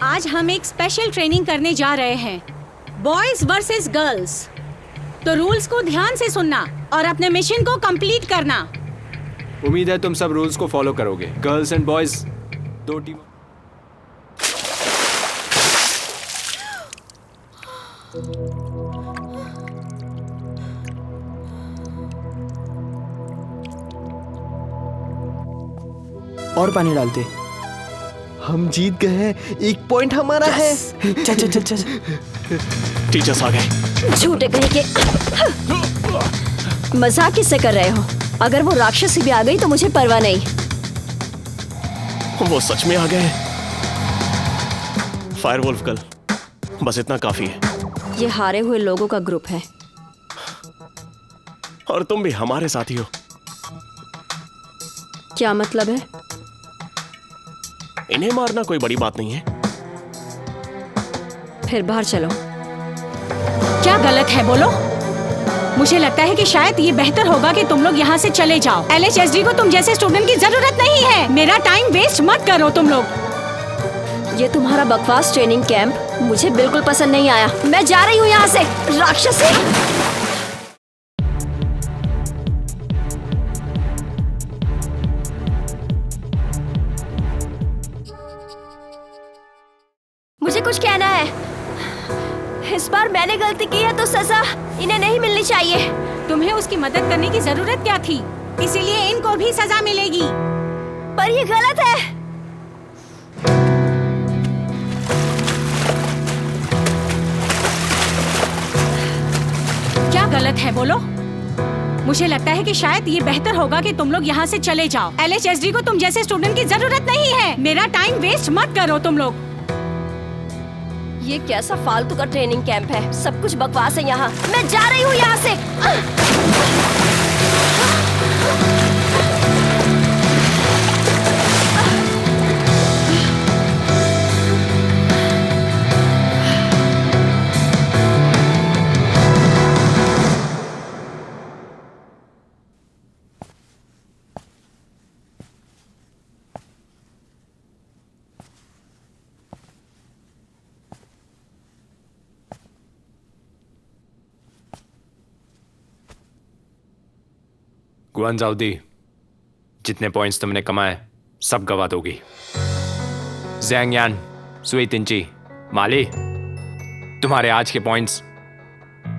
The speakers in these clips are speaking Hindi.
आज हम एक स्पेशल ट्रेनिंग करने जा रहे हैं, बॉयज वर्सेस गर्ल्स। तो रूल्स को ध्यान से सुनना और अपने मिशन को कंप्लीट करना। उम्मीद है तुम सब रूल्स को फॉलो करोगे। Girls and boys 2 team. और पानी डालते। हम जीत गए हैं, 1 पॉइंट हमारा है। चल चल चल चल। टीचर्स आ गए। झूठे कहीं के मजाक किससे कर रहे हो? अगर वो राक्षसी भी आ गई तो मुझे परवाह नहीं। वो सच में आ गए। फायरवोल्फ गर्ल, बस इतना काफी है। ये हारे हुए लोगों का ग्रुप है और तुम भी हमारे साथी हो। क्या मतलब है? इन्हें मारना कोई बड़ी बात नहीं है। फिर बाहर चलो। क्या गलत है बोलो? मुझे लगता है कि शायद ये बेहतर होगा कि तुम लोग यहाँ से चले जाओ। LHSD को तुम जैसे स्टूडेंट की जरूरत नहीं है। मेरा टाइम वेस्ट मत करो तुम लोग। ये तुम्हारा बकवास ट्रेनिंग कैंप मुझे बिल्कुल पसंद नहीं आया। मैं जा रही हूँ यहाँ से, राक्षसी। मुझे कुछ कहना है। इस बार मैंने गलती की है तो सजा इन्हें नहीं मिलनी चाहिए। तुम्हें उसकी मदद करने की जरूरत क्या थी? इसीलिए इनको भी सजा मिलेगी। पर ये गलत है। क्या गलत है बोलो? मुझे लगता है कि शायद ये बेहतर होगा कि तुम लोग यहाँ से चले जाओ। LHSD को तुम जैसे स्टूडेंट की जरूरत नहीं है। मेरा टाइम वेस्ट मत करो तुम लोग। ये कैसा फालतू का ट्रेनिंग कैंप है? सब कुछ बकवास है यहाँ। मैं जा रही हूँ यहाँ से। गुआनजाउदी, जितने पॉइंट्स तुमने कमाए सब गवा दोगी। ज़ैंगयान, सुइतिंची, माली, तुम्हारे आज के पॉइंट्स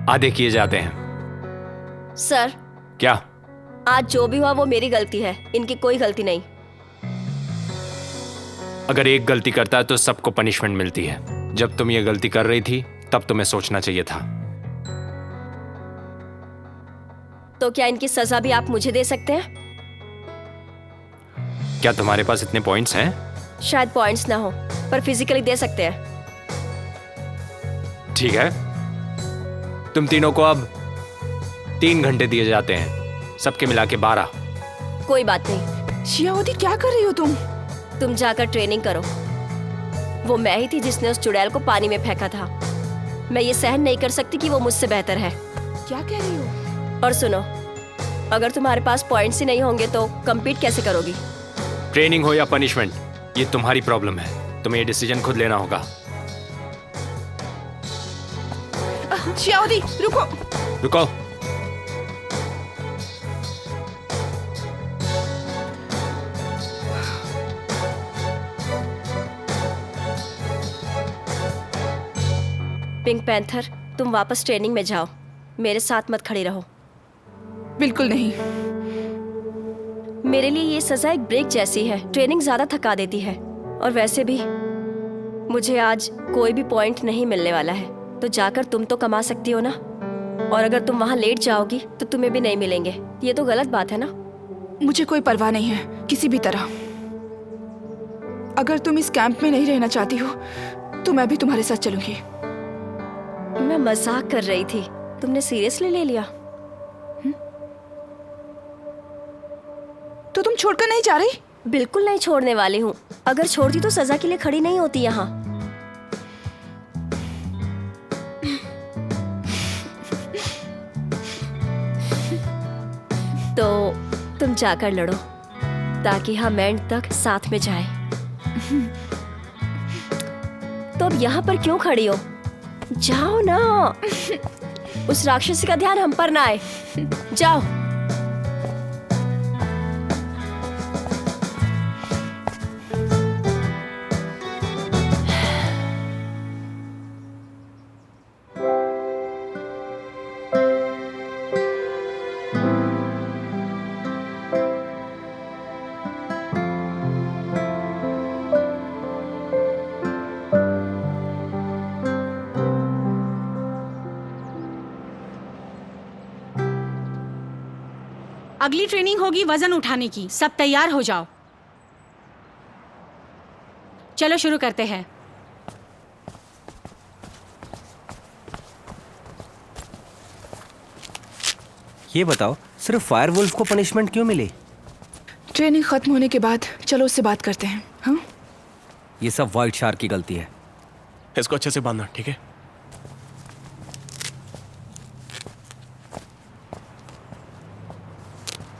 आधे किए जाते हैं। सर, क्या? आज जो भी हुआ वो मेरी गलती है, इनकी कोई गलती नहीं। अगर एक गलती करता है तो सबको पनिशमेंट मिलती है। जब तुम ये गलती कर रही थी तब तुम्हें सोचना चाहिए था। तो क्या इनकी सजा भी आप मुझे दे सकते हैं? क्या तुम्हारे पास इतने पॉइंट्स हैं? शायद पॉइंट्स ना हो, पर फिजिकली दे सकते हैं। ठीक है, तुम तीनों को अब 3 घंटे दिए जाते हैं, सबके मिला के 12। कोई बात नहीं। शियाओदी, क्या कर रही हो तुम? तुम जाकर ट्रेनिंग करो। वो मैं ही थी जिसने उस चुड़ैल को पानी में फेंका था। मैं ये सहन नहीं कर सकती कि वो मुझसे बेहतर है। क्या कह रही हो? और सुनो, अगर तुम्हारे पास पॉइंट्स ही नहीं होंगे तो compete कैसे करोगी? ट्रेनिंग हो या पनिशमेंट, ये तुम्हारी प्रॉब्लम है। तुम्हें ये डिसीजन खुद लेना होगा। शियाओदी, रुको। रुको। पिंक पैंथर, तुम वापस ट्रेनिंग में जाओ। मेरे साथ मत खड़ी रहो। बिल्कुल नहीं। मेरे लिए ये सजा एक ब्रेक जैसी है। ट्रेनिंग ज्यादा थका देती है और वैसे भी मुझे आज कोई भी पॉइंट नहीं मिलने वाला है। तो जाकर तुम तो कमा सकती हो ना, और अगर तुम वहाँ लेट जाओगी तो तुम्हें भी नहीं मिलेंगे। ये तो गलत बात है ना? मुझे कोई परवाह नहीं है किसी भी तरह। अगर तुम इस कैंप में नहीं रहना चाहती हो तो मैं भी तुम्हारे साथ चलूंगी। मैं मजाक कर रही थी, तुमने सीरियसली ले लिया? तो तुम छोड़कर नहीं जा रही? बिल्कुल नहीं छोड़ने वाली हूँ। अगर छोड़ती तो सजा के लिए खड़ी नहीं होती यहाँ। तो तुम जाकर लड़ो ताकि हम एंड तक साथ में जाएं। तो अब यहाँ पर क्यों खड़ी हो? जाओ ना। उस राक्षसी का ध्यान हम पर ना आए। जाओ। अगली ट्रेनिंग होगी वजन उठाने की। सब तैयार हो जाओ। चलो शुरू करते हैं। ये बताओ, सिर्फ फायरवुल्फ को पनिशमेंट क्यों मिली? ट्रेनिंग खत्म होने के बाद चलो उससे बात करते हैं। हाँ, ये सब व्हाइट शार्क की गलती है। इसको अच्छे से बांधना, ठीक है?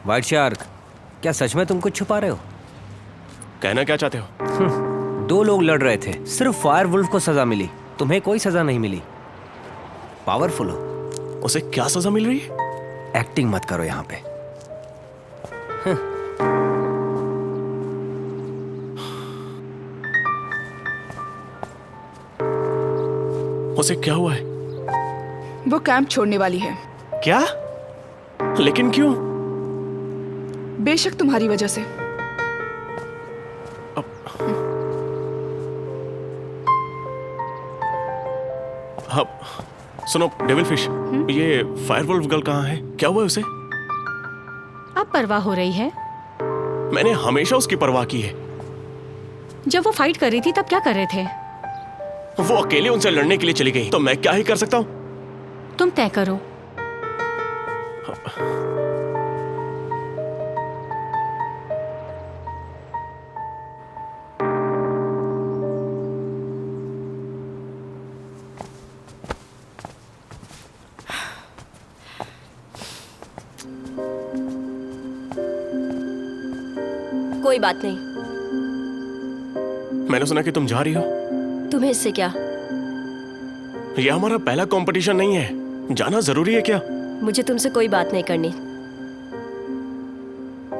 व्हाइट शार्क, क्या सच में तुम कुछ छुपा रहे हो? कहना क्या चाहते हो? 2 लोग लड़ रहे थे, सिर्फ फायरवुल्फ को सजा मिली, तुम्हें कोई सजा नहीं मिली। पावरफुल हो। उसे क्या सजा मिल रही है? एक्टिंग मत करो यहाँ पे। उसे क्या हुआ है? वो कैंप छोड़ने वाली है। क्या? लेकिन क्यों? बेशक तुम्हारी वजह से। अब सुनो डेविल फिश, ये फायरवुल्फ गर्ल कहाँ है? क्या हुआ है उसे? अब परवाह हो रही है? मैंने हमेशा उसकी परवाह की है। जब वो फाइट कर रही थी तब क्या कर रहे थे? वो अकेले उनसे लड़ने के लिए चली गई, तो मैं क्या ही कर सकता हूँ? तुम तय करो। कोई बात नहीं। मैंने सुना कि तुम जा रही हो। तुम्हें इससे क्या? यह हमारा पहला कंपटीशन नहीं है, जाना जरूरी है क्या? मुझे तुमसे कोई बात नहीं करनी।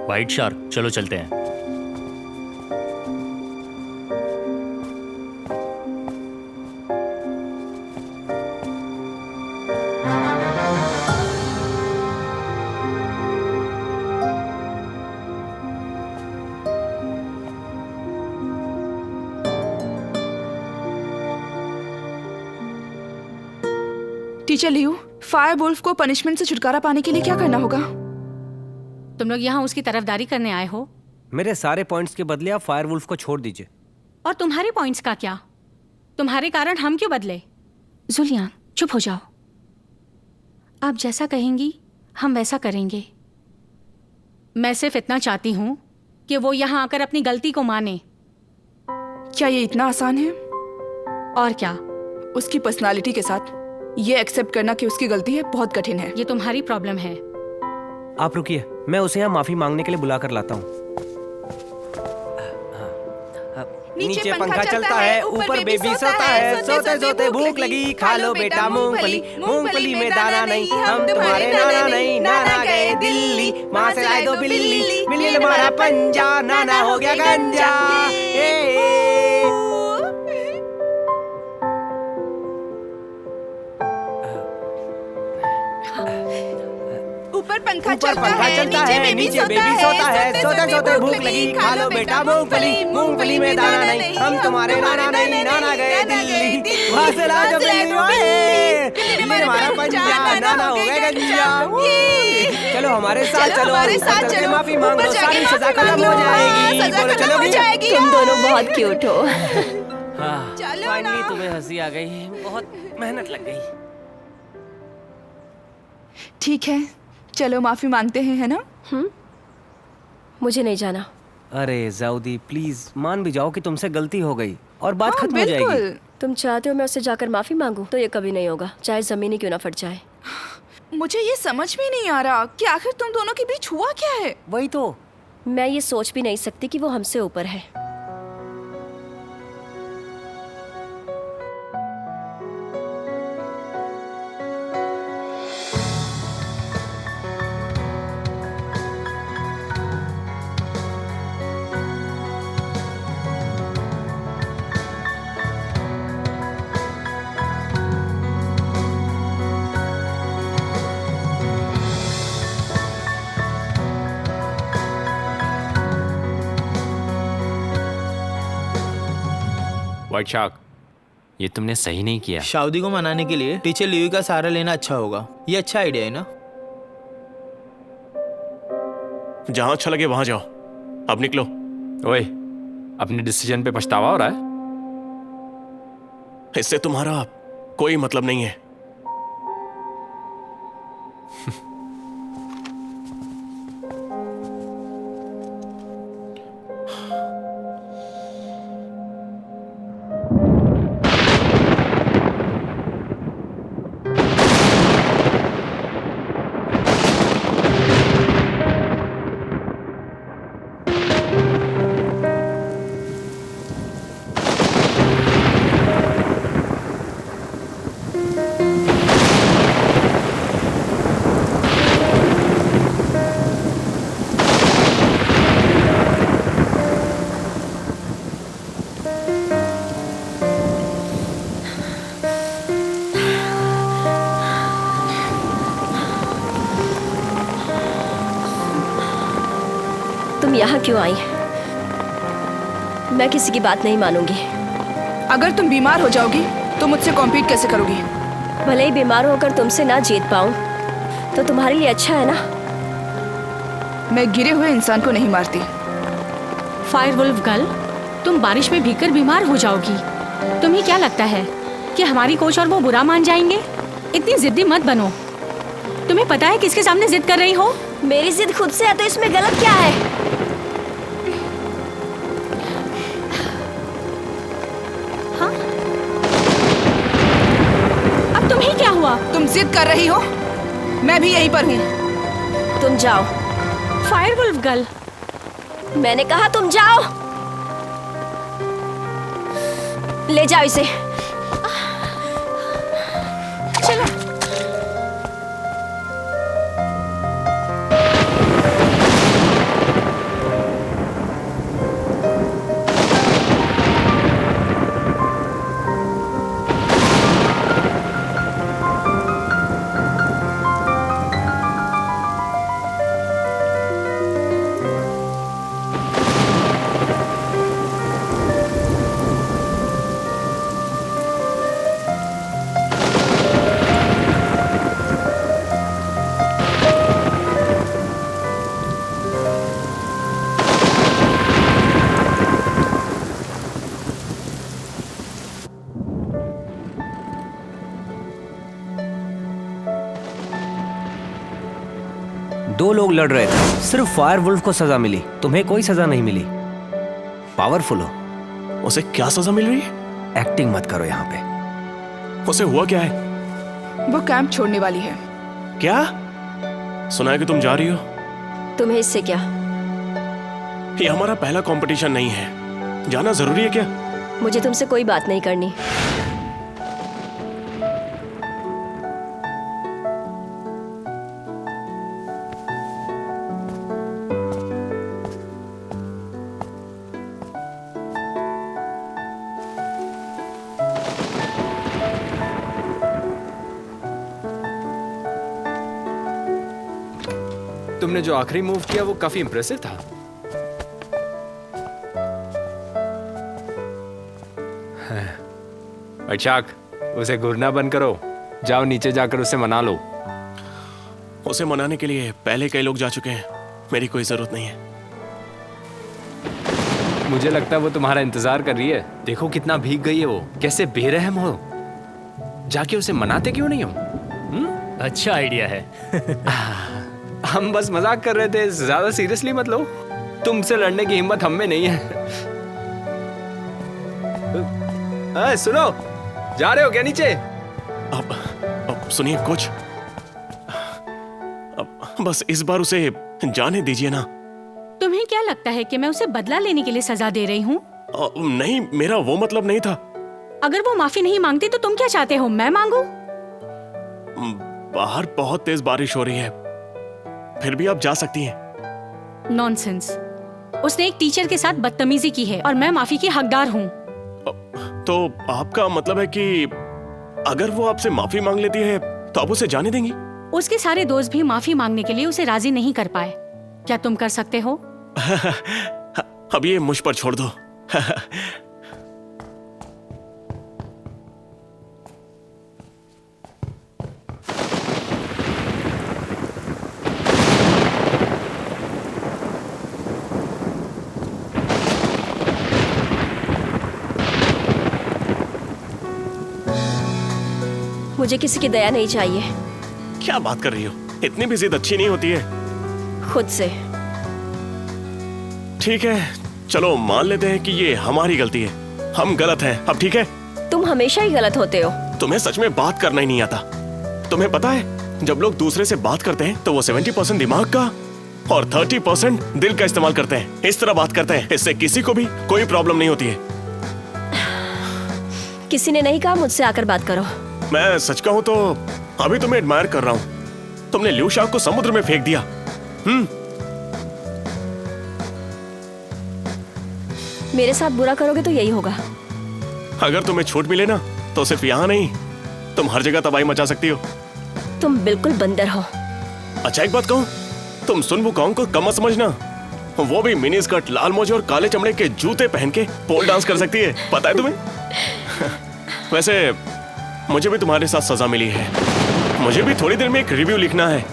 व्हाइट शार्क, चलो चलते हैं। टीचर लियू, फायरवुल्फ को पनिशमेंट से छुटकारा पाने के लिए क्या करना होगा? तुम लोग यहाँ उसकी तरफदारी करने आए हो? मेरे सारे पॉइंट्स के बदले आप फायरवुल्फ को छोड़ दीजिए। और तुम्हारे पॉइंट्स का क्या? तुम्हारे कारण हम क्यों बदले? जुलियान, चुप हो जाओ। आप जैसा कहेंगी हम वैसा करेंगे। मैं सिर्फ इतना चाहती हूँ कि वो यहाँ आकर अपनी गलती को माने। क्या ये इतना आसान है? और क्या? उसकी पर्सनालिटी के साथ ये एक्सेप्ट करना कि उसकी गलती है बहुत कठिन है। ये तुम्हारी प्रॉब्लम है। आप रुकिए, मैं उसे यहाँ माफी मांगने के लिए बुला कर लाता हूँ। नीचे पंखा चलता है, ऊपर बेबी सोता है, सोते सोते भूख लगी, खा लो बेटा मूंगफली, मूंगफली में दाना नहीं, हम तुम्हारे नाना नहीं, नाना गए दिल्ली, वहाँ से लाए 2 बिल्ली, बिल्ली ने मारा पंजा, नाना हो गया गंजा। ऊपर पंखा चलता है, नीचे बेबी सोता है, सोते सोते भूख लगी, खा लो बेटा मूंगफली, मूंगफली में दाना नहीं, हम तुम्हारे नाना नहीं, नाना गए दिल्ली, वहाँ से लाए 2 बिल्ली, बिल्ली ने मारा पंजा, नाना हो गए गंजा। चलो हमारे साथ चलो, माफी मांग लो, सारी सजा खत्म हो जाएगी। बोलो चलोगी? तुम दोनों बहुत क्यूट हो। फाइनली तुम्हें हंसी आ गई, बहुत मेहनत लग गई। ठीक है, चलो माफी मांगते हैं, है ना? मुझे नहीं जाना। अरे जाउदी, प्लीज मान भी जाओ कि तुमसे गलती हो गई और बात खत्म हो जाएगी। तुम चाहते हो मैं उससे जाकर माफी मांगूं, तो ये कभी नहीं होगा, चाहे जमीन ही क्यों ना फट जाए। मुझे ये समझ में नहीं आ रहा कि आखिर तुम दोनों के बीच हुआ क्या है। वही तो मैं ये सोच भी नहीं सकती कि वो हमसे ऊपर है। व्हाइट शार्क, ये तुमने सही नहीं किया। शाउदी को मनाने के लिए टीचर ल्यूई का सहारा लेना अच्छा होगा। ये अच्छा आइडिया है ना? जहां अच्छा लगे वहां जाओ, अब निकलो। ओए, अपने डिसीजन पे पछतावा हो रहा है? इससे तुम्हारा कोई मतलब नहीं है। तुम यहाँ क्यों आई? मैं किसी की बात नहीं मानूंगी। अगर तुम बीमार हो जाओगी तो मुझसे कॉम्पीट कैसे करोगी? भले ही बीमार होकर तुमसे ना जीत पाऊं तो तुम्हारे लिए अच्छा है ना। मैं गिरे हुए इंसान को नहीं मारती। फायरवुल्फ गर्ल, तुम बारिश में भीगकर बीमार हो जाओगी। तुम्हें क्या लगता है कि हमारी कोच और वो बुरा मान जाएंगे? इतनी जिद्दी मत बनो। तुम्हें पता है किसके सामने जिद कर रही हो? मेरी जिद खुद से है तो इसमें गलत क्या है? हाँ? अब तुम्हें क्या हुआ? तुम जिद कर रही हो, मैं भी यहीं पर हूँ। तुम जाओ। फायरवुल्फ गर्ल, मैंने कहा तुम जाओ। ले जाओ इसे। चलो। दो लोग लड़ रहे थे, सिर्फ फायरवुल्फ को सजा मिली, तुम्हें कोई सजा नहीं मिली। पावरफुल हो। उसे क्या सजा मिल रही है? एक्टिंग मत करो यहाँ पे। उसे हुआ क्या है? वो कैंप छोड़ने वाली है। क्या? सुना है कि तुम जा रही हो। तुम्हें इससे क्या? ये हमारा पहला कंपटीशन नहीं है, जाना जरूरी है क्या? मुझे तुमसे कोई बात नहीं करनी। तुमने जो आखिरी मूव किया वो काफी इंप्रेसिव था। शार्क, उसे घूरना बंद करो। जाओ नीचे जाकर उसे मना लो। उसे मनाने के लिए पहले कई लोग जा चुके हैं, मेरी कोई जरूरत नहीं है। मुझे लगता है वो तुम्हारा इंतजार कर रही है। देखो कितना भीग गई है वो, कैसे बेरहम हो। जाके उसे मनाते क्यों नहीं हो? अच्छा आइडिया है। हम बस मजाक कर रहे थे, ज्यादा सीरियसली मत लो। तुमसे लड़ने की हिम्मत हम में नहीं है। सुनो, जा रहे हो क्या नीचे? अब सुनिए कोच, अब बस इस बार उसे जाने दीजिए ना। तुम्हें क्या लगता है कि मैं उसे बदला लेने के लिए सजा दे रही हूँ? नहीं, मेरा वो मतलब नहीं था। अगर वो माफी नहीं मांगती तो तुम क्या चाहते हो, मैं मांगू? बाहर बहुत तेज बारिश हो रही है, फिर भी आप जा सकती हैं। नॉनसेंस। उसने एक टीचर के साथ बदतमीजी की है और मैं माफी की हकदार हूँ। तो आपका मतलब है कि अगर वो आपसे माफी मांग लेती है तो आप उसे जाने देंगी? उसके सारे दोस्त भी माफी मांगने के लिए उसे राजी नहीं कर पाए। क्या तुम कर सकते हो? अब ये मुझ पर छोड़ दो। मुझे किसी की दया नहीं चाहिए। क्या बात कर रही हो? इतनी भी जिद अच्छी नहीं होती है। खुद से। ठीक है, चलो मान लेते हैं कि ये हमारी गलती है, हम गलत हैं। अब ठीक है? तुम हमेशा ही गलत होते हो। तुम्हें सच में बात करना ही नहीं आता। तुम्हें पता है, जब लोग दूसरे से बात करते हैं तो वो 70% दिमाग का और 30% दिल का इस्तेमाल करते हैं। इस तरह बात करते हैं, इससे किसी को भी कोई प्रॉब्लम नहीं होती है। किसी ने नहीं कहा मुझसे आकर बात करो। मैं सच कहूं तो अभी तुम्हें एडमायर कर रहा हूं। तुमने लिu शाओ को समुद्र में फेंक दिया। मेरे साथ बुरा करोगे तो यही होगा। अगर तुम्हें छूट मिले ना तो सिर्फ यहाँ नहीं, तुम हर जगह तबाही मचा सकती हो। तुम बिल्कुल बंदर हो। अच्छा एक बात कहूं, तुम सुन वुकोंग को कम मत समझना। वो भी मिनी स्कर्ट, लाल मोजे और काले चमड़े के जूते पहन के पोल डांस कर सकती है, पता है तुम्हें? वैसे मुझे भी तुम्हारे साथ सजा मिली है। मुझे भी थोड़ी देर में एक रिव्यू लिखना है।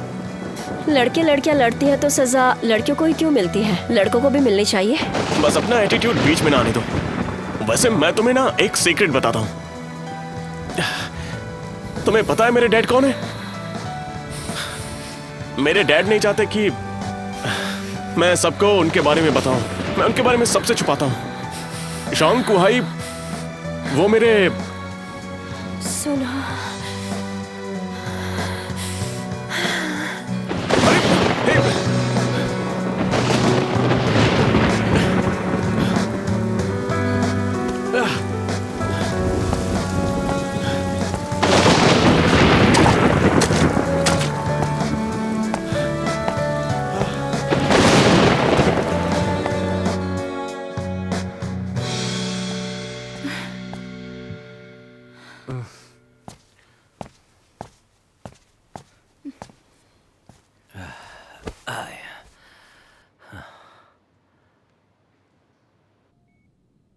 लड़के लड़कियां लड़ती है तो सजा लड़कियों को ही क्यों मिलती है? लड़कों को भी मिलनी चाहिए। बस अपना एटीट्यूड बीच में ना आने दो। वैसे मैं तुम्हें ना एक सीक्रेट बताता हूँ। तुम्हें पता है मेरे डैड कौन है? मेरे डैड नहीं चाहते कि मैं सबको उनके बारे में बताऊं। मैं उनके बारे में सबसे छुपाता हूं। शांग कुहाई वो मेरे सुनो,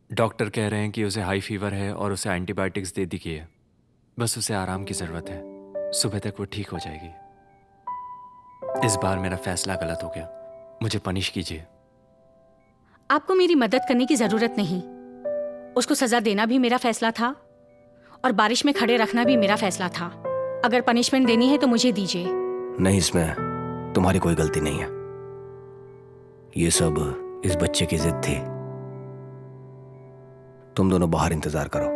डॉक्टर कह रहे हैं कि उसे हाई फीवर है और उसे एंटीबायोटिक्स दे दी गई है। बस उसे आराम की जरूरत है। सुबह तक वो ठीक हो जाएगी। इस बार मेरा फैसला गलत हो गया, मुझे पनिश कीजिए। आपको मेरी मदद करने की जरूरत नहीं। उसको सजा देना भी मेरा फैसला था और बारिश में खड़े रखना भी मेरा फैसला था। अगर पनिशमेंट देनी है तो मुझे दीजिए। नहीं, इसमें तुम्हारी कोई गलती नहीं है। ये सब इस बच्चे की जिद थी। तुम दोनों बाहर इंतजार करो।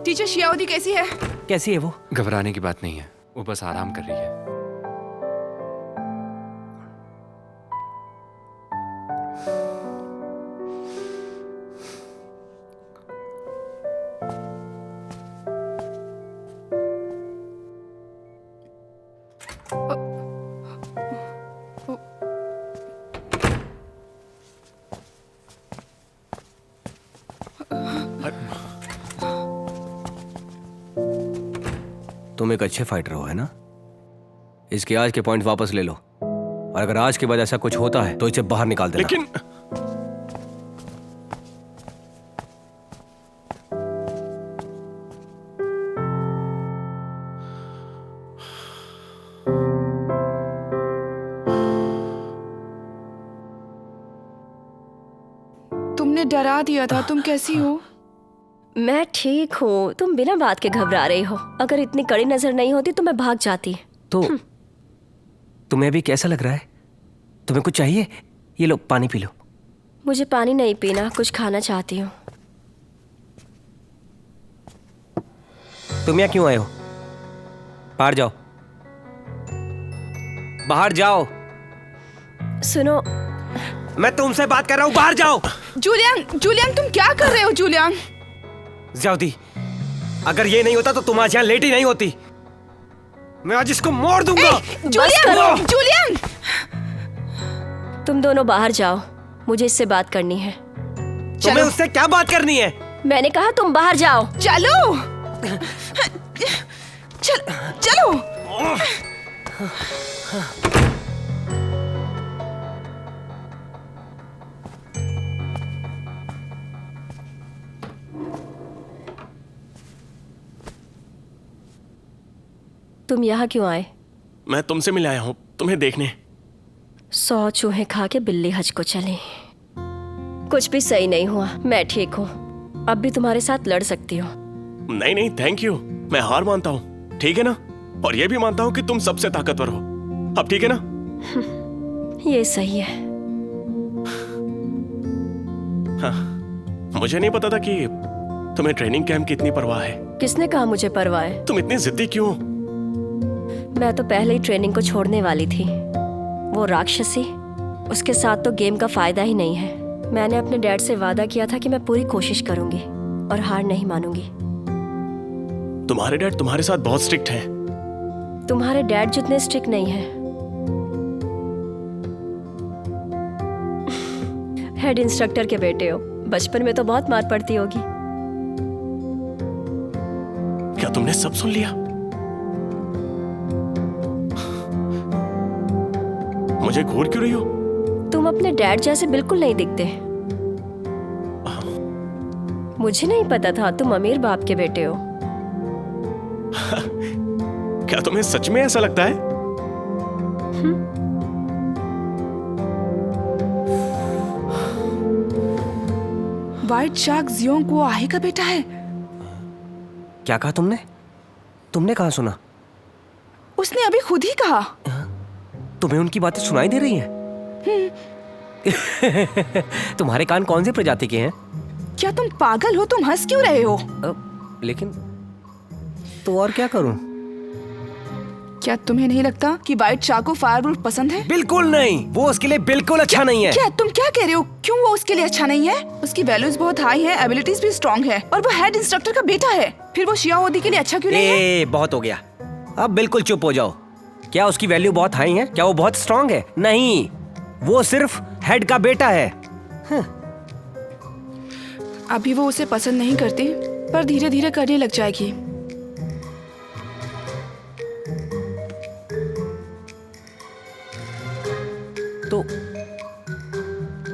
टीचर शियाओदी कैसी है? कैसी है वो? घबराने की बात नहीं है, वो बस आराम कर रही है। तुम एक अच्छे फाइटर हो, है ना? इसके आज के पॉइंट वापस ले लो, और अगर आज के बाद ऐसा कुछ होता है तो इसे बाहर निकाल देना। लेकिन तुमने डरा दिया था। तुम कैसी हो? मैं ठीक हूँ। तुम बिना बात के घबरा रही हो। अगर इतनी कड़ी नजर नहीं होती तो मैं भाग जाती। तो तुम्हें अभी कैसा लग रहा है? तुम्हें कुछ चाहिए? ये लो, पानी पी लो। मुझे पानी नहीं पीना, कुछ खाना चाहती हूँ। तुम यहाँ क्यों आए हो? बाहर जाओ, बाहर जाओ। सुनो, मैं तुमसे बात कर रहा हूँ, बाहर जाओ। जूलियन, जूलियन तुम क्या कर रहे हो? जूलियन, ज्यादी, अगर ये नहीं होता तो तुम आज यहाँ लेट ही नहीं होती। मैं आज इसको मार दूंगा। जूलियन, जूलियन, तुम दोनों बाहर जाओ, मुझे इससे बात करनी है। तुम्हें उससे क्या बात करनी है? मैंने कहा तुम बाहर जाओ। चलो, चलो। तुम यहाँ क्यों आए? मैं तुमसे मिल आया हूँ, तुम्हें देखने। 100 चूहे खा के बिल्ली हज को चली। कुछ भी सही नहीं हुआ। मैं ठीक हूँ, अब भी तुम्हारे साथ लड़ सकती हूँ। नहीं नहीं, थैंक यू। मैं हार मानता हूँ, ठीक है ना? और ये भी मानता हूँ कि तुम सबसे ताकतवर हो। अब ठीक है ना? ये सही है। हाँ, मुझे नहीं पता था कि तुम्हें ट्रेनिंग कैंप की इतनी परवाह है। किसने कहा मुझे परवाह है? तुम इतनी जिद्दी क्यों? मैं तो पहले ही ट्रेनिंग को छोड़ने वाली थी। वो राक्षसी, उसके साथ तो गेम का फायदा ही नहीं है। मैंने अपने डैड से वादा किया था कि मैं पूरी कोशिश करूंगी और हार नहीं मानूंगी। तुम्हारे डैड तुम्हारे साथ बहुत स्ट्रिक्ट हैं। तुम्हारे डैड जितने स्ट्रिक्ट नहीं है। हेड इंस्ट्रक्टर के बेटे हो, बचपन में तो बहुत मार पड़ती होगी। क्या तुमने सब सुन लिया? मुझे घूर क्यों रही हो? तुम अपने डैड जैसे बिल्कुल नहीं दिखते। मुझे नहीं पता था तुम अमीर बाप के बेटे हो। क्या तुम्हें सच में ऐसा लगता है? व्हाइट शार्क जियोंग वो आहे का बेटा है। क्या कहा तुमने? तुमने कहाँ सुना? उसने अभी खुद ही कहा। तुम्हें उनकी बातें सुनाई दे रही हैं? तुम्हारे कान कौन से प्रजाति के हैं? क्या तुम पागल हो? तुम हंस क्यों रहे हो? लेकिन तो और क्या करूं? क्या तुम्हें नहीं लगता कि व्हाइट शार्क को फायरवुल्फ पसंद है? बिल्कुल नहीं, वो उसके लिए बिल्कुल अच्छा नहीं है। क्या तुम क्या कह रहे हो? क्यों वो उसके लिए अच्छा नहीं है? उसकी वैल्यूज बहुत हाई है, एबिलिटीज भी स्ट्रॉन्ग है और वो हेड इंस्ट्रक्टर का बेटा है। फिर वो शिया होदी के लिए अच्छा क्यों नहीं है? बहुत हो गया, अब बिल्कुल चुप हो जाओ। क्या उसकी वैल्यू बहुत हाई है? क्या वो बहुत स्ट्रॉन्ग है? नहीं, वो सिर्फ हेड का बेटा है। अभी वो उसे पसंद नहीं करती, पर धीरे धीरे करने लग जाएगी।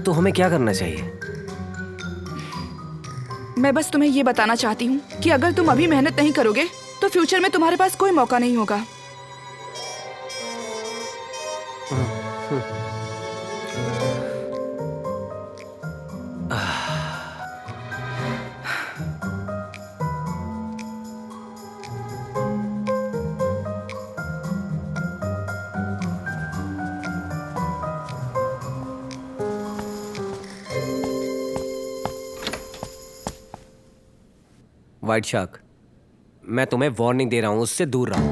तो हमें क्या करना चाहिए? मैं बस तुम्हें ये बताना चाहती हूँ कि अगर तुम अभी मेहनत नहीं करोगे तो फ्यूचर में तुम्हारे पास कोई मौका नहीं होगा। व्हाइट शार्क, मैं तुम्हें वार्निंग दे रहा हूं, उससे दूर रहो।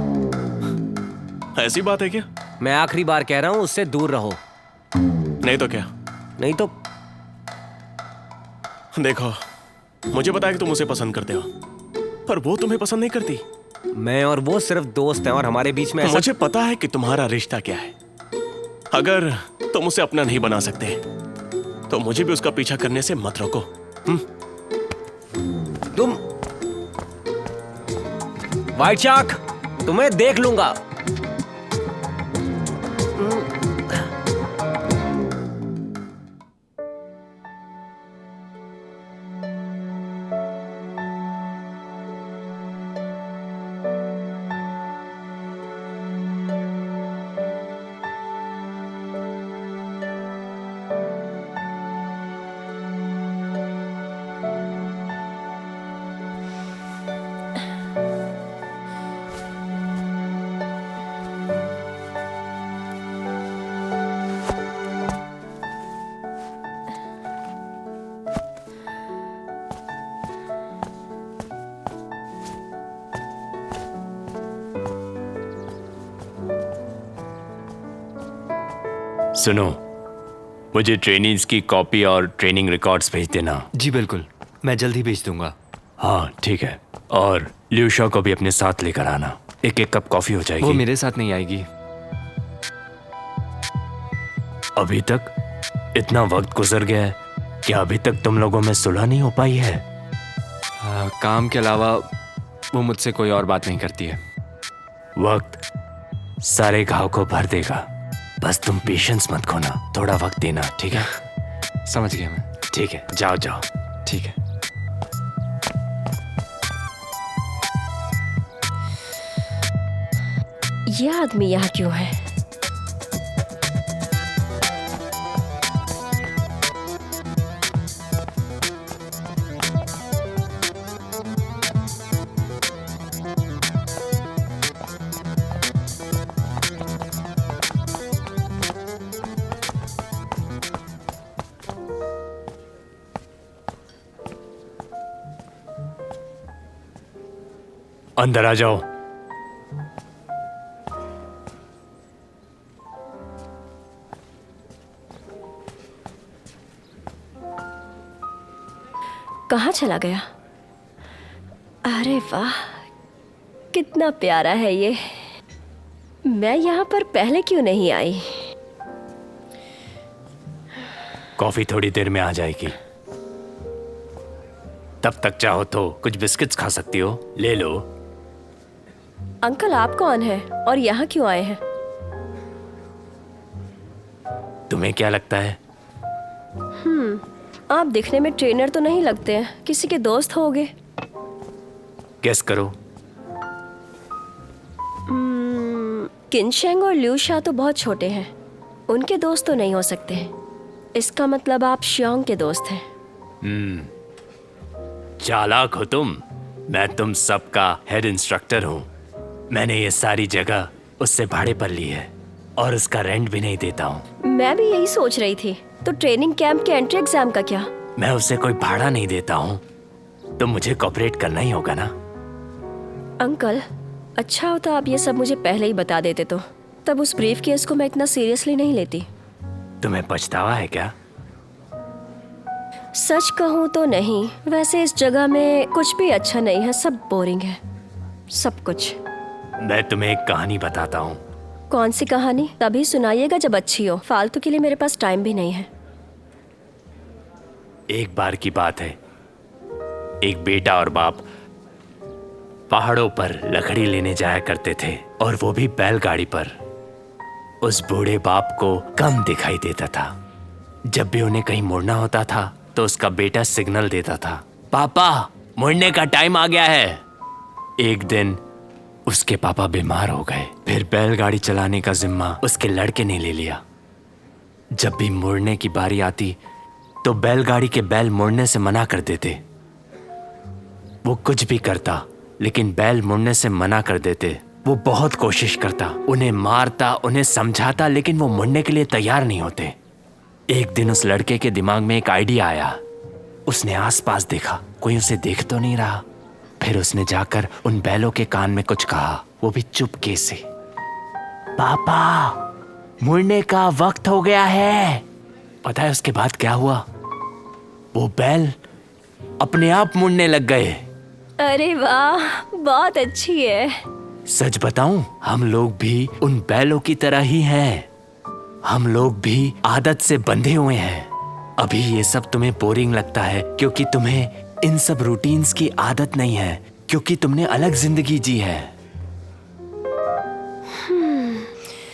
ऐसी बात है क्या? मैं आखिरी बार कह रहा हूं, उससे दूर रहो। नहीं तो क्या? नहीं तो देखो, मुझे पता है कि तुम उसे पसंद करते हो, पर वो तुम्हें पसंद नहीं करती। मैं और वो सिर्फ दोस्त हैं और हमारे बीच में मुझे पता है कि तुम्हारा रिश्ता क्या है। अगर तुम उसे अपना नहीं बना सकते तो मुझे भी उसका पीछा करने से मत रोको। तुम व्हाइट शार्क, तुम्हें देख लूंगा। सुनो, मुझे ट्रेनिंग्स की कॉपी और ट्रेनिंग रिकॉर्ड्स भेज देना। जी बिल्कुल, मैं जल्द ही भेज दूंगा। हाँ ठीक है, और ल्यूशा को भी अपने साथ लेकर आना। एक कप कॉफी हो जाएगी। वो मेरे साथ नहीं आएगी। अभी तक इतना वक्त गुजर गया है, क्या अभी तक तुम लोगों में सुलह नहीं हो पाई है? काम के अलावा वो मुझसे कोई और बात नहीं करती है। वक्त सारे घाव को भर देगा, बस तुम पेशेंस मत खोना, थोड़ा वक्त देना, ठीक है? समझ गया मैं। ठीक है, जाओ जाओ। ठीक है। ये आदमी यहाँ क्यों है? अंदर आ जाओ। कहाँ चला गया? अरे वाह, कितना प्यारा है ये। मैं यहाँ पर पहले क्यों नहीं आई? कॉफी थोड़ी देर में आ जाएगी। तब तक चाहो तो कुछ बिस्किट्स खा सकती हो, ले लो। अंकल, आप कौन हैं और यहाँ क्यों आए हैं? तुम्हें क्या लगता है? आप दिखने में ट्रेनर तो नहीं लगते हैं, किसी के दोस्त होगे। गेस करो। किनशेंग और ल्यूशा तो बहुत छोटे हैं, उनके दोस्त तो नहीं हो सकते। इसका मतलब आप श्योंग के दोस्त हैं। चालाक हो तुम। मैं तुम सबका हेड इंस्ट्रक्टर हूँ। मैंने ये सारी जगह उससे भाड़े पर ली है और उसका रेंट भी नहीं देता हूँ। मैं भी यही सोच रही थी। तो ट्रेनिंग कैंप के एंट्री एग्जाम का क्या? मैं उसे कोई भाड़ा नहीं देता हूँ, तो मुझे कोऑपरेट करना ही होगा ना। अंकल, अच्छा होता आप ये सब मुझे पहले ही बता देते, तो तब उस ब्रीफ केस को मैं इतना सीरियसली नहीं लेती। तुम्हें पछतावा है क्या? सच कहूँ तो नहीं। वैसे इस जगह में कुछ भी अच्छा नहीं है, सब बोरिंग है, सब कुछ। मैं तुम्हें एक कहानी बताता हूँ। कौन सी कहानी? तभी सुनाइएगा जब अच्छी हो, फालतू के लिए मेरे पास टाइम भी नहीं है। एक बार की बात है, एक बेटा और बाप पहाड़ों पर लकड़ी लेने जाया करते थे, और वो भी बैलगाड़ी पर। उस बूढ़े बाप को कम दिखाई देता था। जब भी उन्हें कहीं मुड़ना होता था तो उसका बेटा सिग्नल देता था, पापा मुड़ने का टाइम आ गया है। एक दिन उसके पापा बीमार हो गए। फिर बैलगाड़ी चलाने का जिम्मा उसके लड़के ने ले लिया। जब भी मुड़ने की बारी आती तो बैलगाड़ी के बैल मुड़ने से मना कर देते। वो कुछ भी करता लेकिन बैल मुड़ने से मना कर देते। वो बहुत कोशिश करता, उन्हें मारता, उन्हें समझाता, लेकिन वो मुड़ने के लिए तैयार नहीं होते। एक दिन उस लड़के के दिमाग में एक आइडिया आया। उसने आसपास देखा, कोई उसे देख तो नहीं रहा। फिर उसने जाकर उन बैलों के कान में कुछ कहा, वो भी चुपके से, पापा मुड़ने का वक्त हो गया है। पता है उसके बाद क्या हुआ? वो बैल अपने आप मुड़ने लग गए। अरे वाह, बहुत अच्छी है। सच बताऊं, हम लोग भी उन बैलों की तरह ही हैं। हम लोग भी आदत से बंधे हुए हैं। अभी ये सब तुम्हें बोरिंग लगता है क्योंकि तुम्हें इन सब रूटीन्स की आदत नहीं है, क्योंकि तुमने अलग जिंदगी जी है।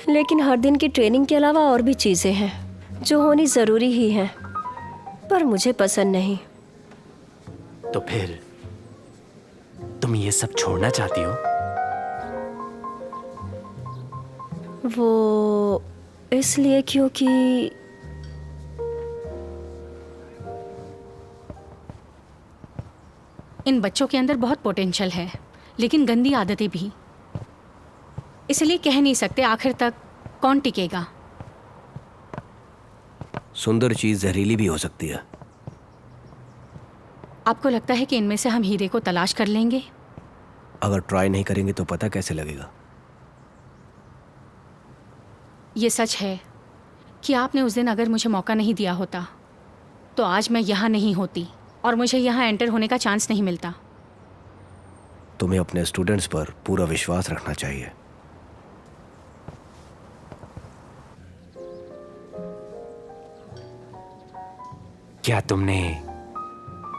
लेकिन हर दिन की ट्रेनिंग के अलावा और भी चीजें हैं जो होनी जरूरी ही हैं, पर मुझे पसंद नहीं। तो फिर तुम ये सब छोड़ना चाहती हो? वो इसलिए क्योंकि इन बच्चों के अंदर बहुत पोटेंशियल है, लेकिन गंदी आदतें भी। इसलिए कह नहीं सकते आखिर तक कौन टिकेगा। सुंदर चीज जहरीली भी हो सकती है। आपको लगता है कि इनमें से हम हीरे को तलाश कर लेंगे? अगर ट्राई नहीं करेंगे तो पता कैसे लगेगा? ये सच है कि आपने उस दिन अगर मुझे मौका नहीं दिया होता तो आज मैं यहाँ नहीं होती और मुझे यहाँ एंटर होने का चांस नहीं मिलता। तुम्हें अपने स्टूडेंट्स पर पूरा विश्वास रखना चाहिए। क्या तुमने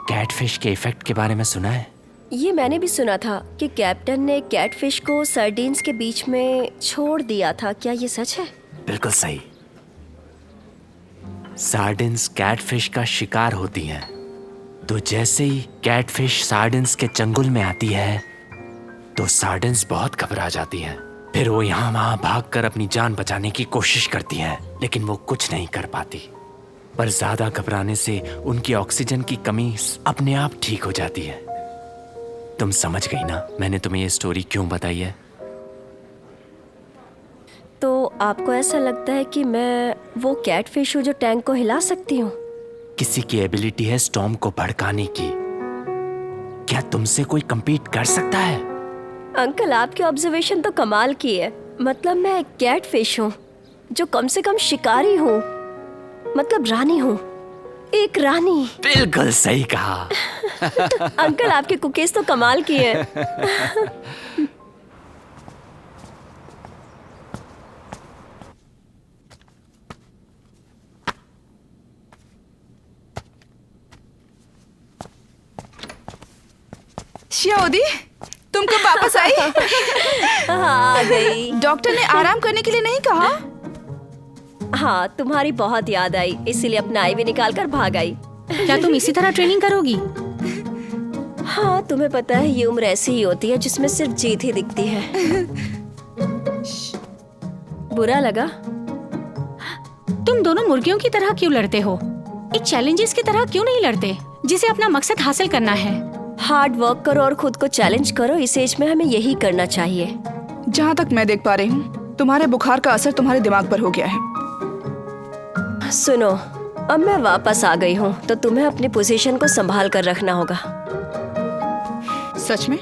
कैटफिश के इफेक्ट के बारे में सुना है? ये मैंने भी सुना था कि कैप्टन ने कैटफिश को सर्डीन्स के बीच में छोड़ दिया था। क्या ये सच है? बिल्कुल सही। सार्डिन्स कैटफिश का शिकार होती हैं, तो जैसे ही कैटफिश सार्डिन्स के चंगुल में आती है तो सार्डिन्स बहुत घबरा जाती हैं। फिर वो यहाँ वहां भागकर अपनी जान बचाने की कोशिश करती हैं, लेकिन वो कुछ नहीं कर पाती। पर ज्यादा घबराने से उनकी ऑक्सीजन की कमी अपने आप ठीक हो जाती है। तुम समझ गई ना मैंने तुम्हें ये स्टोरी क्यों बताई है? तो आपको ऐसा लगता है कि मैं वो कैटफिश हूँ जो टैंक को हिला सकती हूँ? किसी की एबिलिटी है स्टॉर्म को भड़काने की, क्या तुमसे कोई compete कर सकता है? अंकल, आपकी ऑब्जर्वेशन तो कमाल की है। मतलब मैं एक कैटफिश हूँ जो कम से कम शिकारी हूँ, मतलब रानी हूँ, एक रानी। बिल्कुल सही कहा। अंकल, आपके कुकीज तो कमाल की है। श्योदी, तुम कब वापस आई? हाँ, आ गई। डॉक्टर ने आराम करने के लिए नहीं कहा? हाँ, तुम्हारी बहुत याद आई, इसीलिए अपना आईवी निकाल कर भाग आई। क्या तुम इसी तरह ट्रेनिंग करोगी? हाँ, तुम्हें पता है ये उम्र ऐसी ही होती है जिसमें सिर्फ जीत ही दिखती है। बुरा लगा? तुम दोनों मुर्गियों की तरह क्यों लड़ते हो? एक चैलेंजेस की तरह क्यों नहीं लड़ते जिसे अपना मकसद हासिल करना है? हार्ड वर्क करो और खुद को चैलेंज करो, इस एज में हमें यही करना चाहिए। जहाँ तक मैं देख पा रही हूँ, तुम्हारे बुखार का असर तुम्हारे दिमाग पर हो गया है। सुनो, अब मैं वापस आ गई हूँ, तो तुम्हें अपनी पोजीशन को संभाल कर रखना होगा। सच में?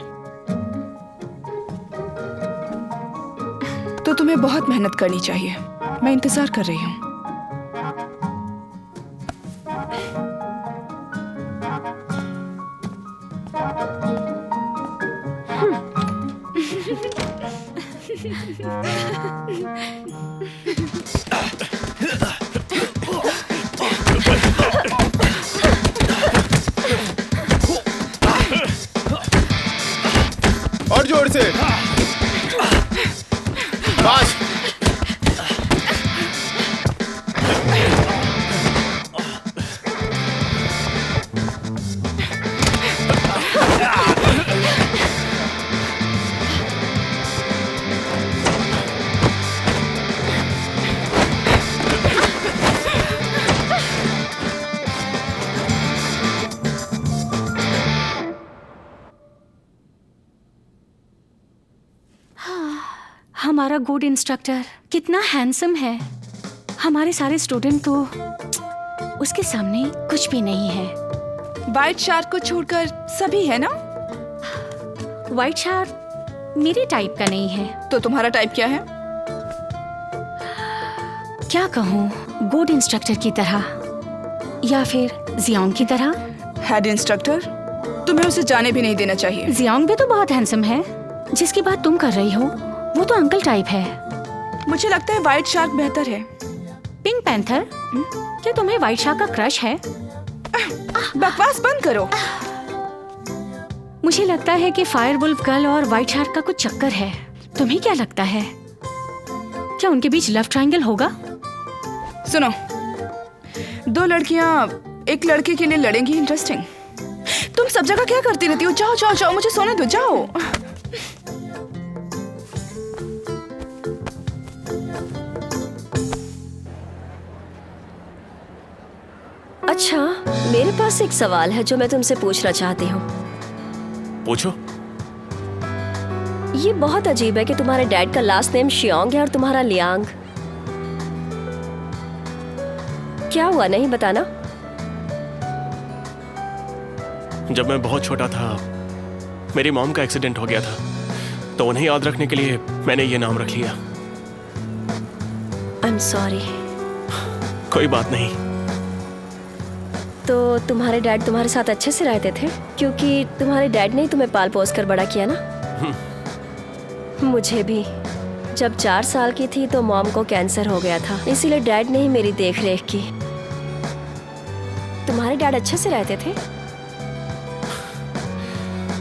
तो तुम्हें बहुत मेहनत करनी चाहिए। मैं इंतजार कर रही हूँ। और जोर से बस। हमारा गुड इंस्ट्रक्टर कितना हैंडसम है। हमारे सारे स्टूडेंट तो उसके सामने कुछ भी नहीं है। व्हाइट शार्क को छोड़कर सभी है ना? व्हाइट शार्क मेरे टाइप का नहीं है। तो तुम्हारा टाइप क्या है? क्या कहूँ, गुड इंस्ट्रक्टर की तरह या फिर जियांग की तरह। Head instructor? तुम्हें उसे जाने भी नहीं देना चाहिए। जियांग भी तो बहुत हैंडसम है। जिसकी बात तुम कर रही हो वो तो अंकल टाइप है। मुझे लगता है व्हाइट शार्क बेहतर है। Pink panther? क्या तुम्हें व्हाइट शार्क का क्रश है? बकवास बंद करो। मुझे लगता है कि फायर वुल्फ गर्ल और व्हाइट शार्क का कुछ चक्कर है। तुम्हें क्या लगता है? क्या उनके बीच लव ट्रायंगल होगा? सुनो, दो लड़कियां एक लड़के के लिए लड़ेंगी। इंटरेस्टिंग। तुम सब जगह क्या करती रहती हो? जाओ जाओ जाओ, मुझे सोने दो, जाओ। अच्छा, मेरे पास एक सवाल है जो मैं तुमसे पूछना चाहती हूँ। पूछो। ये बहुत अजीब है कि तुम्हारे डैड का लास्ट नेम शियोंग है और तुम्हारा लियांग। क्या हुआ, नहीं बताना? जब मैं बहुत छोटा था मेरी मॉम का एक्सीडेंट हो गया था, तो उन्हें याद रखने के लिए मैंने ये नाम रख लिया। I am sorry. कोई बात नहीं। तो तुम्हारे डैड तुम्हारे साथ अच्छे से रहते थे? क्योंकि तुम्हारे डैड ने ही तुम्हें पाल पोस कर बड़ा किया ना। मुझे भी जब 4 साल की थी तो मॉम को कैंसर हो गया था, इसीलिए डैड ने ही मेरी देख रेख की। तुम्हारे डैड अच्छे से रहते थे?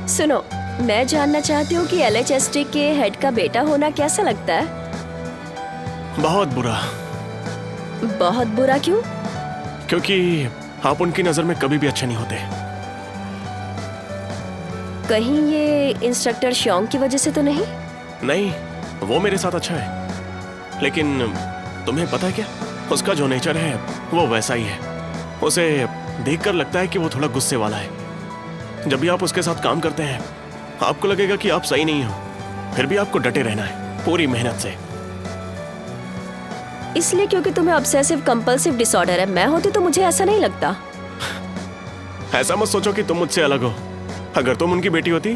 सुनो, मैं जानना चाहती हूँ कि LHST के हेड का बेटा होना कैसा लगता है? बहुत बुरा। बहुत बुरा क्यों? क्योंकि आप उनकी नजर में कभी भी अच्छे नहीं होते। कहीं ये इंस्ट्रक्टर शियोंग की वजह से तो नहीं? नहीं, वो मेरे साथ अच्छा है, लेकिन तुम्हें पता है क्या, उसका जो नेचर है वो वैसा ही है। उसे देखकर लगता है कि वो थोड़ा गुस्से वाला है। जब भी आप उसके साथ काम करते हैं आपको लगेगा कि आप सही नहीं हो, फिर भी आपको डटे रहना है पूरी मेहनत से। इसलिए क्योंकि तुम्हें ऑब्सेसिव कंपल्सिव डिसऑर्डर है। मैं होती तो मुझे ऐसा नहीं लगता। ऐसा मत सोचो कि तुम मुझसे अलग हो। अगर तुम उनकी बेटी होती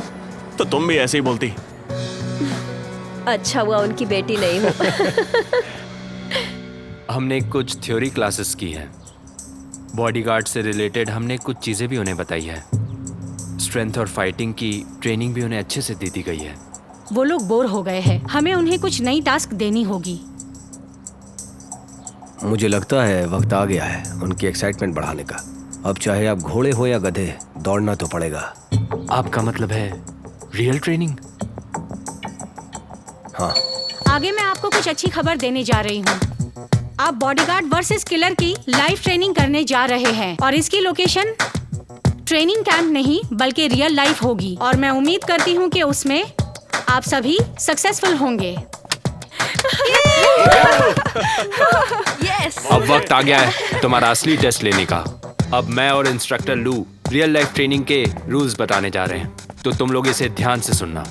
तो तुम भी ऐसे ही बोलती। अच्छा हुआ उनकी बेटी नहीं हूँ। हमने कुछ थ्योरी क्लासेस की हैं। बॉडीगार्ड से रिलेटेड हमने कुछ चीज़ें भी उन्हें बताई है। स्ट्रेंथ और फाइटिंग की ट्रेनिंग भी उन्हें अच्छे से दे दी गई है। वो लोग बोर हो गए हैं, हमें उन्हें कुछ नई टास्क देनी होगी। मुझे लगता है वक्त आ गया है उनकी एक्साइटमेंट बढ़ाने का। अब चाहे आप घोड़े हो या गधे, दौड़ना तो पड़ेगा। आपका मतलब है रियल ट्रेनिंग? हाँ। आगे मैं आपको कुछ अच्छी खबर देने जा रही हूँ। आप बॉडीगार्ड वर्सेस किलर की लाइव ट्रेनिंग करने जा रहे हैं और इसकी लोकेशन ट्रेनिंग कैंप नहीं बल्कि रियल लाइफ होगी और मैं उम्मीद करती हूँ कि उसमें आप सभी सक्सेसफुल होंगे। अब वक्त आ गया है तुम्हारा असली टेस्ट लेने का। अब मैं और इंस्ट्रक्टर लू रियल लाइफ ट्रेनिंग के रूल्स बताने जा रहे हैं, तो तुम लोग इसे ध्यान से सुनना।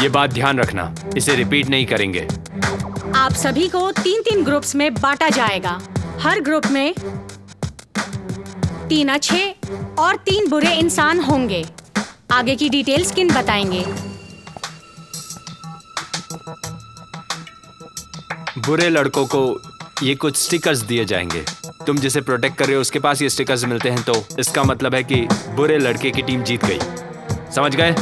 ये बात ध्यान रखना, इसे रिपीट नहीं करेंगे। आप सभी को 3-3 ग्रुप्स में बांटा जाएगा। हर ग्रुप में 3 अच्छे और 3 बुरे इंसान होंगे। आगे की डिटेल्स किन बताएंगे? बुरे लड़कों को ये कुछ स्टिकर्स दिए जाएंगे। तुम जिसे प्रोटेक्ट कर रहे हो उसके पास ये स्टिकर्स मिलते हैं, तो इसका मतलब है कि बुरे लड़के की टीम जीत गई। समझ गए?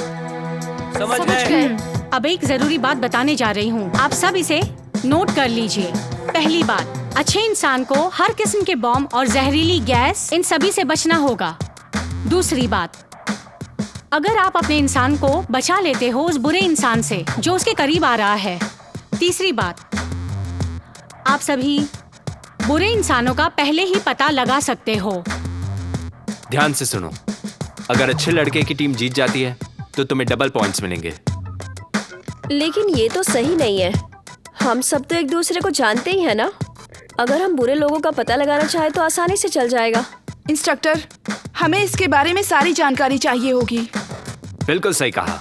समझ गए। अब एक जरूरी बात बताने जा रही हूँ, आप सब इसे नोट कर लीजिए। पहली बात, अच्छे इंसान को हर किस्म के बॉम्ब और जहरीली गैस इन सभी से बचना होगा। दूसरी बात, अगर आप अपने इंसान को बचा लेते हो उस बुरे इंसान से जो उसके करीब आ रहा है। तीसरी बात, आप सभी बुरे इंसानों का पहले ही पता लगा सकते हो। ध्यान से सुनो, अगर अच्छे लड़के की टीम जीत जाती है तो तुम्हें डबल पॉइंट्स मिलेंगे। लेकिन ये तो सही नहीं है। हम सब तो एक दूसरे को जानते ही है ना। अगर हम बुरे लोगों का पता लगाना चाहे तो आसानी से चल जाएगा। इंस्ट्रक्टर, हमें इसके बारे में सारी जानकारी चाहिए होगी। बिल्कुल सही कहा।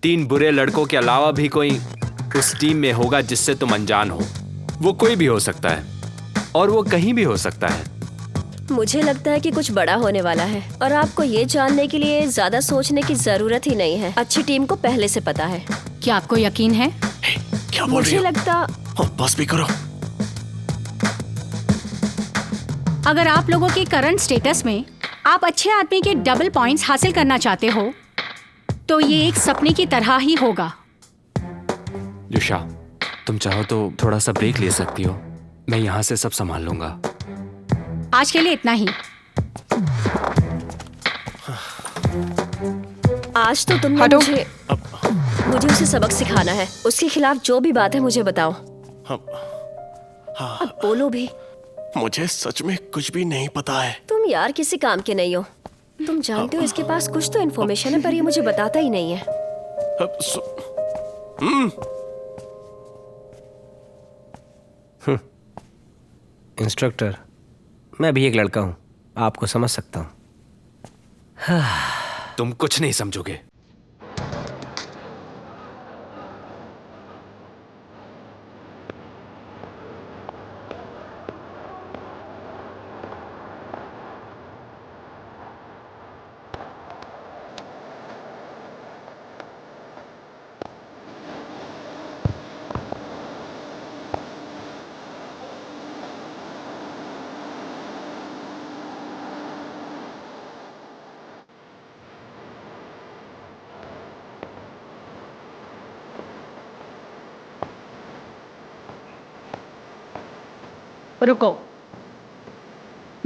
3 बुरे लड़कों के अलावा भी कोई उस टीम में होगा जिससे तुम अनजान हो। वो कोई भी हो सकता है और वो कहीं भी हो सकता है। मुझे लगता है कि कुछ बड़ा होने वाला है और आपको ये जानने के लिए ज्यादा सोचने की जरूरत ही नहीं है। अच्छी टीम को पहले से पता है। क्या आपको यकीन है? क्या बोल रही मुझे हो? लगता बस भी करो। अगर आप लोगों के करंट स्टेटस में आप अच्छे आदमी के डबल पॉइंट्स हासिल करना चाहते हो तो ये एक सपने की तरह ही होगा। युषा, तुम चाहो तो थोड़ा सा ब्रेक ले सकती हो। मैं यहाँ से सब संभाल लूंगा। आज के लिए इतना ही। आज तो तुमने हटो। मुझे उसे सबक सिखाना है। उसके खिलाफ जो भी बात है मुझे बताओ। अब बोलो भी। मुझे सच में कुछ भी नहीं पता है। तुम यार किसी काम के नहीं हो। तुम जानते हो इसके पास कुछ तो इन्फॉर्मेशन है पर ये मुझे बताता ही नहीं है। इंस्ट्रक्टर, मैं भी एक लड़का हूँ, आपको समझ सकता हूँ। तुम कुछ नहीं समझोगे। रुको,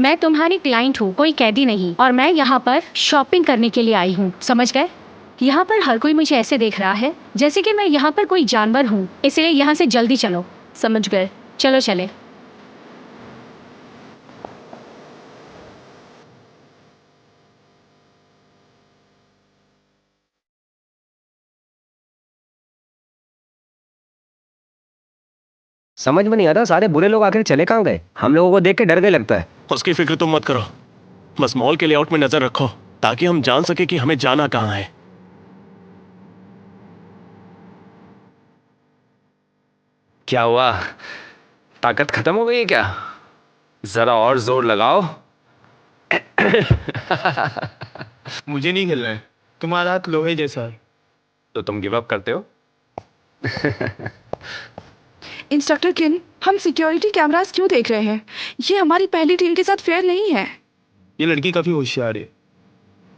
मैं तुम्हारी क्लाइंट हूँ, कोई कैदी नहीं, और मैं यहाँ पर शॉपिंग करने के लिए आई हूँ। समझ गए? यहाँ पर हर कोई मुझे ऐसे देख रहा है जैसे कि मैं यहाँ पर कोई जानवर हूँ, इसलिए यहाँ से जल्दी चलो। समझ गए? चलो चले। समझ में नहीं आता सारे बुरे लोग आखिर चले कहाँ गए। हम लोगों को देख के डर गए लगता है। उसकी फिक्र तुम मत करो, बस मॉल के लेआउट में नजर रखो ताकि हम जान सके कि हमें जाना कहाँ है। क्या हुआ, ताकत खत्म हो गई है क्या? जरा और जोर लगाओ। मुझे नहीं खेलना है, तुम्हारा हाथ लोहे जैसा है। तो तुम गिव अप करते हो? इंस्ट्रक्टर किन, हम सिक्योरिटी कैमरास क्यों देख रहे हैं? ये हमारी पहली टीम के साथ फेयर नहीं है। ये लड़की काफी होशियार है,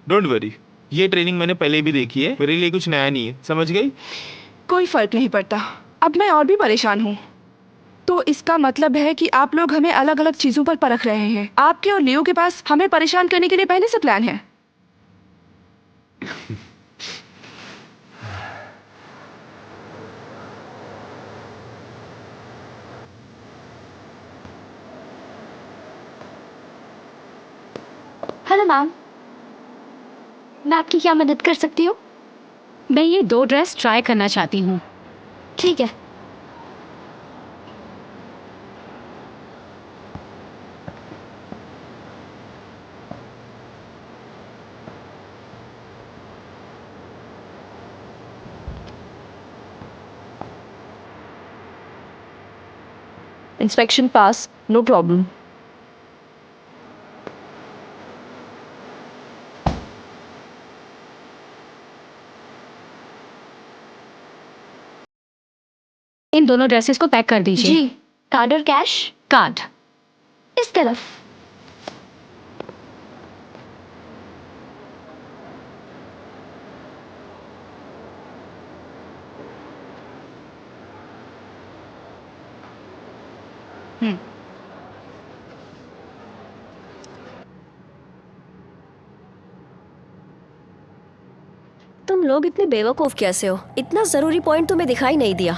डोंट वरी। ये ट्रेनिंग मैंने पहले भी देखी है, मेरे लिए कुछ नया नहीं है, समझ गई? कोई फर्क नहीं पड़ता, अब मैं और भी परेशान हूँ। तो इसका मतलब है कि आप लोग हमें अलग अलग चीजों पर परख रहे हैं। आपके और लियो के पास हमें परेशान करने के लिए पहले से प्लान है। हेलो मैम, मैं आपकी क्या मदद कर सकती हूँ? मैं ये 2 ड्रेस ट्राई करना चाहती हूँ। ठीक है। इंस्पेक्शन पास, नो प्रॉब्लम। इन दोनों ड्रेसेस को पैक कर दीजिए। जी। कार्ड और कैश? कार्ड। इस तरफ। तुम लोग इतने बेवकूफ कैसे हो? इतना जरूरी पॉइंट तुम्हें दिखाई नहीं दिया।